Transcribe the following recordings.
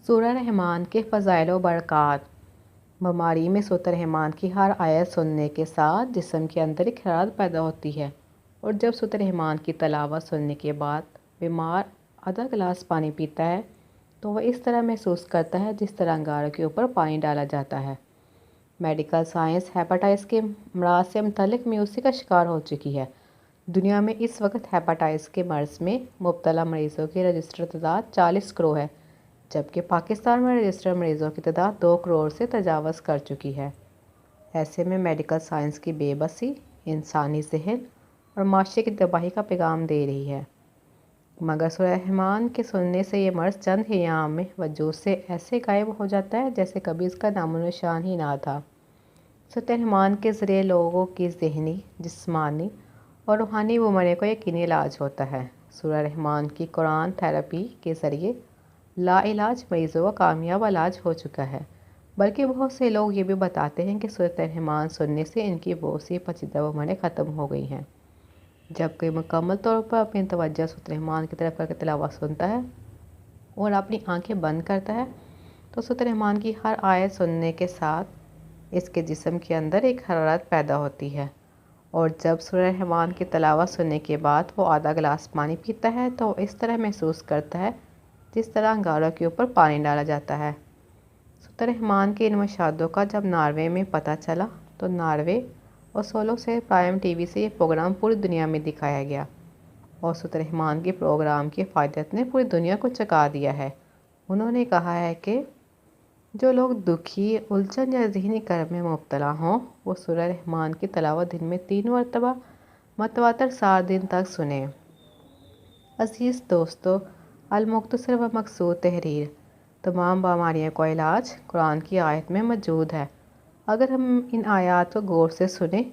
سورہ رحمان کے فضائل و برکات۔ بیماری میں سورۃ رحمان کی ہر آیت سننے کے ساتھ جسم کے اندر ایک حرارت پیدا ہوتی ہے، اور جب سورۃ رحمان کی تلاوت سننے کے بعد بیمار آدھا گلاس پانی پیتا ہے تو وہ اس طرح محسوس کرتا ہے جس طرح انگاروں کے اوپر پانی ڈالا جاتا ہے۔ میڈیکل سائنس ہیپاٹائٹس کے امراض سے متعلق میوسی کا شکار ہو چکی ہے۔ دنیا میں اس وقت ہیپاٹائٹس کے مرض میں مبتلا مریضوں کی رجسٹرڈ تعداد 40 کروڑ ہے، جبکہ پاکستان میں رجسٹرڈ مریضوں کی تعداد 2 کروڑ سے تجاوز کر چکی ہے۔ ایسے میں میڈیکل سائنس کی بے بسی انسانی ذہن اور معاشرے کی تباہی کا پیغام دے رہی ہے، مگر سورہ رحمان کے سننے سے یہ مرض چند ہی ایام میں وجود سے ایسے غائب ہو جاتا ہے جیسے کبھی اس کا نام و نشان ہی نہ تھا۔ سورۃ رحمان کے ذریعے لوگوں کی ذہنی، جسمانی اور روحانی بیماریوں کا یقینی علاج ہوتا ہے۔ سورہ رحمان کی قرآن تھراپی کے ذریعے لا علاج مریضوں کا کامیاب علاج ہو چکا ہے، بلکہ بہت سے لوگ یہ بھی بتاتے ہیں کہ سورۃ رحمان سننے سے ان کی بہت سی پیچیدہ بیماریاں ختم ہو گئی ہیں۔ جب کوئی مکمل طور پر اپنی توجہ سورۃ رحمان کی طرف کر کے تلاوت سنتا ہے اور اپنی آنکھیں بند کرتا ہے تو سورۃ رحمان کی ہر آیت سننے کے ساتھ اس کے جسم کے اندر ایک حرارت پیدا ہوتی ہے، اور جب سورہ رحمان کی تلاوت سننے کے بعد وہ آدھا گلاس پانی پیتا ہے تو وہ اس طرح محسوس کرتا ہے جس طرح انگاروں کے اوپر پانی ڈالا جاتا ہے۔ سورۃ رحمان کے ان مشاہدوں کا جب ناروے میں پتہ چلا تو ناروے اور سولو سے پرائم ٹی وی سے یہ پروگرام پوری دنیا میں دکھایا گیا، اور سورۃ رحمان کے پروگرام کی افادیت نے پوری دنیا کو چکا دیا ہے۔ انہوں نے کہا ہے کہ جو لوگ دکھی، الجھن یا ذہنی کرب میں مبتلا ہوں وہ سورہ رحمان کی تلاوت دن میں 3 مرتبہ متواتر 7 دن تک سنیں۔ عزیز دوستو، المختصر و مقصور تحریر: تمام بیماریوں کا علاج قرآن کی آیت میں موجود ہے۔ اگر ہم ان آیات کو غور سے سنیں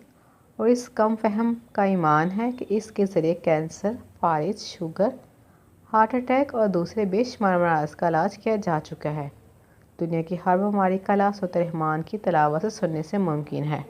اور اس کم فہم کا ایمان ہے کہ اس کے ذریعے کینسر، فالج، شوگر، ہارٹ اٹیک اور دوسرے بے شمار امراض کا علاج کیا جا چکا ہے، دنیا کی ہر بیماری کا علاج سورۃ رحمان کی تلاوت سے سننے سے ممکن ہے۔